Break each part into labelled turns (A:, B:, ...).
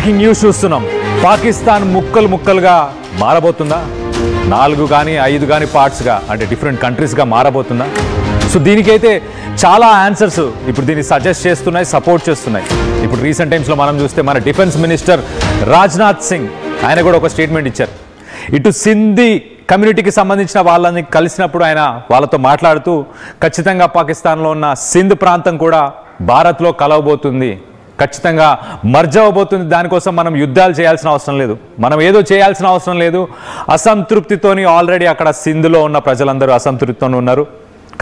A: Breaking news చూస్తున్నాం. పాకిస్తాన్ ముక్కలు ముక్కలుగా మారబోతుందా? 4 కానీ 5 కానీ పార్ట్స్గా, అంటే డిఫరెంట్ కంట్రీస్గా మారబోతుందా? సో దీనికైతే చాలా ఆన్సర్స్ ఇప్పుడు దీన్ని సజెస్ట్ చేస్తున్నాయి, సపోర్ట్ చేస్తున్నాయి. ఇప్పుడు రీసెంట్ టైమ్స్లో మనం చూస్తే మన డిఫెన్స్ మినిస్టర్ రాజ్నాథ్ సింగ్ ఆయన కూడా ఒక స్టేట్మెంట్ ఇచ్చారు. ఇటు సింధీ కమ్యూనిటీకి సంబంధించిన వాళ్ళని కలిసినప్పుడు ఆయన వాళ్ళతో మాట్లాడుతూ ఖచ్చితంగా పాకిస్తాన్లో ఉన్న సింధ్ ప్రాంతం కూడా భారత్లో కలవబోతుంది, ఖచ్చితంగా మర్జ్ అవ్వబోతుంది. దానికోసం మనం యుద్ధాలు చేయాల్సిన అవసరం లేదు, మనం ఏదో చేయాల్సిన అవసరం లేదు. అసంతృప్తితోని ఆల్రెడీ అక్కడ సింధులో ఉన్న ప్రజలందరూ అసంతృప్తితో ఉన్నారు.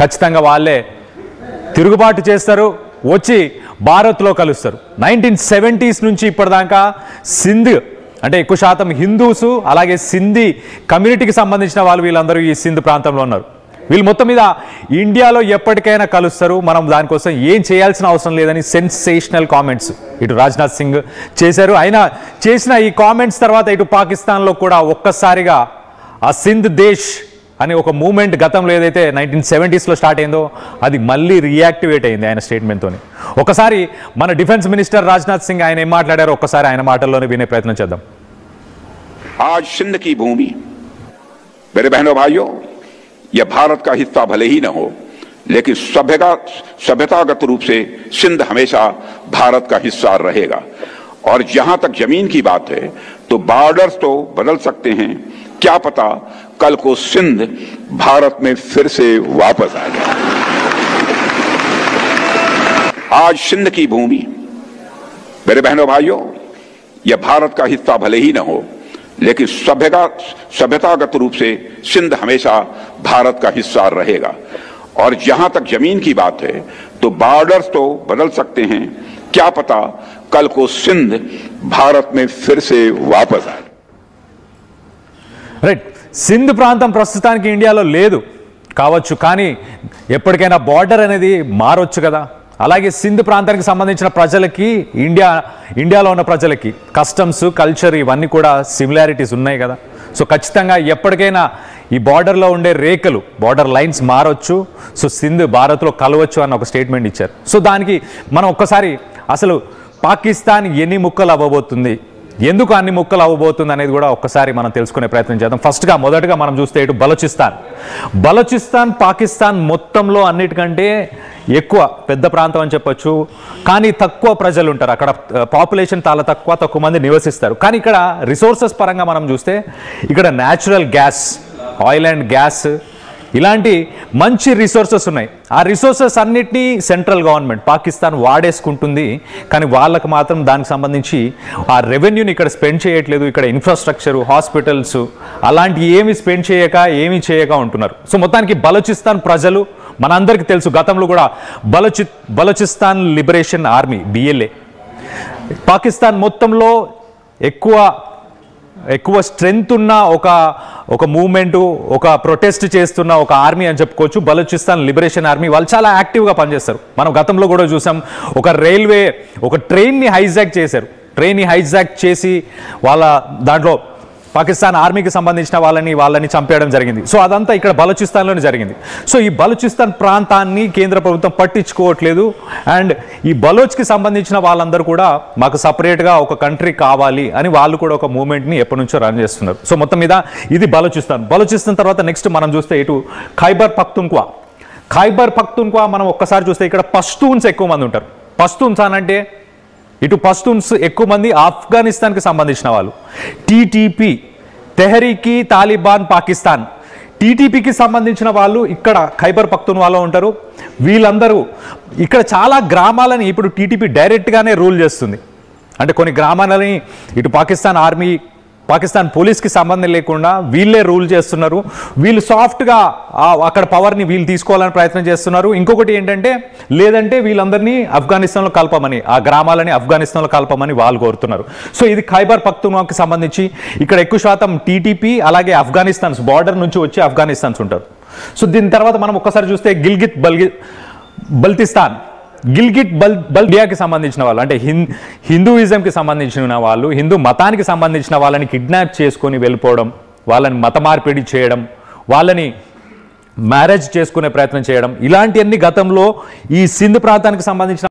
A: ఖచ్చితంగా వాళ్ళే తిరుగుబాటు చేస్తారు, వచ్చి భారత్లో కలుస్తారు. 1970s నుంచి ఇప్పటిదాకా సింధ్ అంటే ఎక్కువ శాతం హిందూసు, అలాగే సింధీ కమ్యూనిటీకి సంబంధించిన వాళ్ళు వీళ్ళందరూ ఈ సింధ్ ప్రాంతంలో ఉన్నారు. వీళ్ళు మొత్తం మీద ఇండియాలో ఎప్పటికైనా కలుస్తారు, మనం దానికోసం ఏం చేయాల్సిన అవసరం లేదని సెన్సేషనల్ కామెంట్స్ ఇటు రాజ్నాథ్ సింగ్ చేశారు. ఆయన చేసిన ఈ కామెంట్స్ తర్వాత ఇటు పాకిస్తాన్లో కూడా ఒక్కసారిగా ఆ సింధ్ దేశ్ అనే ఒక మూమెంట్ గతంలో ఏదైతే 1970sలో స్టార్ట్ అయిందో అది మళ్ళీ రియాక్టివేట్ అయింది ఆయన స్టేట్మెంట్తో. ఒకసారి మన డిఫెన్స్ మినిస్టర్ రాజ్నాథ్ సింగ్ ఆయన ఏం మాట్లాడారో ఒక్కసారి ఆయన మాటల్లోనే వినే ప్రయత్నం చేద్దాం.
B: आज सिंध की भूमि, मेरे बहनों भाइयों, यह भारत का हिस्सा भले ही न हो, लेकिन सभ्यतागत रूप से सिंध हमेशा भारत का हिस्सा रहेगा. और जहां तक जमीन की बात है तो बॉर्डर्स तो बदल सकते हैं, क्या पता कल को सिंध भारत में फिर से वापस आ जाए. आज सिंध की भूमि, मेरे बहनों भाइयों, यह भारत का हिस्सा भले ही न हो, लेकिन सभ्यतागत रूप से सिंध हमेशा भारत का हिस्सा रहेगा. और जहां तक जमीन की बात है तो बॉर्डर्स तो बदल सकते हैं, क्या पता कल को सिंध भारत में फिर से वापस आए.
A: రైట్, సింధ్ ప్రాంతం ప్రస్తుతానికి ఇండియాలో లేదు కావచ్చు, కానీ ఎప్పటికైనా బార్డర్ అనేది మారొచ్చు కదా. అలాగే సింధ్ ప్రాంతానికి సంబంధించిన ప్రజలకి ఇండియాలో ఉన్న ప్రజలకి కస్టమ్స్, కల్చర్ ఇవన్నీ కూడా సిమిలారిటీస్ ఉన్నాయి కదా. సో ఖచ్చితంగా ఎప్పటికైనా ఈ బార్డర్లో ఉండే రేఖలు, బార్డర్ లైన్స్ మారొచ్చు. సో సింధ్ భారత్లో కలవచ్చు అన్న ఒక స్టేట్మెంట్ ఇచ్చారు. సో దానికి మనం ఒక్కసారి అసలు పాకిస్తాన్ ఎన్ని ముక్కలు అవ్వబోతుంది, ఎందుకు అన్ని ముక్కలు అవ్వబోతుంది అనేది కూడా ఒక్కసారి మనం తెలుసుకునే ప్రయత్నం చేద్దాం. మొదటగా మనం చూస్తే ఇటు బలోచిస్తాన్ పాకిస్తాన్ మొత్తంలో అన్నిటికంటే ఎక్కువ పెద్ద ప్రాంతం అని చెప్పొచ్చు, కానీ తక్కువ ప్రజలు ఉంటారు అక్కడ. పాపులేషన్ చాలా తక్కువ మంది నివసిస్తారు. కానీ ఇక్కడ రిసోర్సెస్ పరంగా మనం చూస్తే ఇక్కడ natural gas, oil and gas ఇలాంటి మంచి రిసోర్సెస్ ఉన్నాయి. ఆ రిసోర్సెస్ అన్నిటినీ సెంట్రల్ గవర్నమెంట్ పాకిస్తాన్ వాడేసుకుంటుంది, కానీ వాళ్ళకు మాత్రం దానికి సంబంధించి ఆ రెవెన్యూని ఇక్కడ స్పెండ్ చేయట్లేదు. ఇక్కడ ఇన్ఫ్రాస్ట్రక్చరు, హాస్పిటల్స్ అలాంటి ఏమి స్పెండ్ చేయక ఉంటున్నారు. సో మొత్తానికి బలోచిస్తాన్ ప్రజలు మనందరికీ తెలుసు, గతంలో కూడా Balochistan liberation army BLA Pakistan మొత్తంలో ఎక్కువ స్ట్రెంగ్త్ ఉన్న ఒక మూవ్మెంటు, ఒక ప్రొటెస్ట్ చేస్తున్న ఒక ఆర్మీ అని చెప్పుకోవచ్చు బలోచిస్తాన్ లిబరేషన్ ఆర్మీ. వాళ్ళు చాలా యాక్టివ్గా పనిచేస్తారు. మనం గతంలో కూడా చూసాం, ఒక ట్రైన్ని హైజాక్ చేశారు. ట్రైన్ని హైజాక్ చేసి వాళ్ళ దాంట్లో పాకిస్తాన్ ఆర్మీకి సంబంధించిన వాళ్ళని చంపేయడం జరిగింది. సో అదంతా ఇక్కడ బలోచిస్తాన్లోనే జరిగింది. సో ఈ బలోచిస్తాన్ ప్రాంతాన్ని కేంద్ర ప్రభుత్వం పట్టించుకోవట్లేదు. అండ్ ఈ బలోచ్కి సంబంధించిన వాళ్ళందరూ కూడా మాకు సపరేట్గా ఒక కంట్రీ కావాలి అని వాళ్ళు కూడా ఒక మూవ్మెంట్ని ఎప్పటి నుంచో రన్ చేస్తున్నారు. సో మొత్తం మీద ఇది బలోచిస్తాన్ తర్వాత నెక్స్ట్ మనం చూస్తే ఇటు ఖైబర్ పఖ్తూన్ఖ్వా మనం ఒక్కసారి చూస్తే ఇక్కడ పష్తూన్స్ ఎక్కువ మంది ఉంటారు. పష్తూన్స్ అనంటే ఇటు పష్తూన్స్ ఎక్కువ మంది ఆఫ్ఘనిస్తాన్కి సంబంధించిన వాళ్ళు. TTP తెహరీకి తాలిబాన్ పాకిస్తాన్, TTPకి సంబంధించిన వాళ్ళు ఇక్కడ ఖైబర్ పఖ్తూన్ఖ్వాలో ఉంటారు. వీళ్ళందరూ ఇక్కడ చాలా గ్రామాలని ఇప్పుడు TTP డైరెక్ట్గానే రూల్ చేస్తుంది. అంటే కొన్ని గ్రామాలని ఇటు పాకిస్తాన్ పోలీస్కి సంబంధం లేకుండా వీళ్ళే రూల్ చేస్తున్నారు. వీళ్ళు సాఫ్ట్గా అక్కడ పవర్ని వీళ్ళు తీసుకోవాలని ప్రయత్నం చేస్తున్నారు. ఇంకొకటి ఏంటంటే, లేదంటే వీళ్ళందరినీ ఆఫ్ఘనిస్తాన్లో కలపమని, ఆ గ్రామాలని ఆఫ్ఘనిస్తాన్లో కలపమని వాళ్ళు కోరుతున్నారు. సో ఇది ఖైబర్ పఖ్తూన్ఖ్వాకి సంబంధించి ఇక్కడ ఎక్కువ శాతం TTP అలాగే ఆఫ్ఘనిస్తాన్స్ బార్డర్ నుంచి వచ్చి ఆఫ్ఘనిస్తాన్స్ ఉంటారు. సో దీని తర్వాత మనం ఒక్కసారి చూస్తే గిల్గిట్ బల్టియాకి సంబంధించిన వాళ్ళు, అంటే హిందూయిజంకి సంబంధించిన వాళ్ళు, హిందూ మతానికి సంబంధించిన వాళ్ళని కిడ్నాప్ చేసుకొని వెళ్ళిపోవడం, వాళ్ళని మత మార్పిడి చేయడం, వాళ్ళని మ్యారేజ్ చేసుకునే ప్రయత్నం చేయడం, ఇలాంటివన్నీ గతంలో ఈ సింధ్ ప్రాంతానికి సంబంధించిన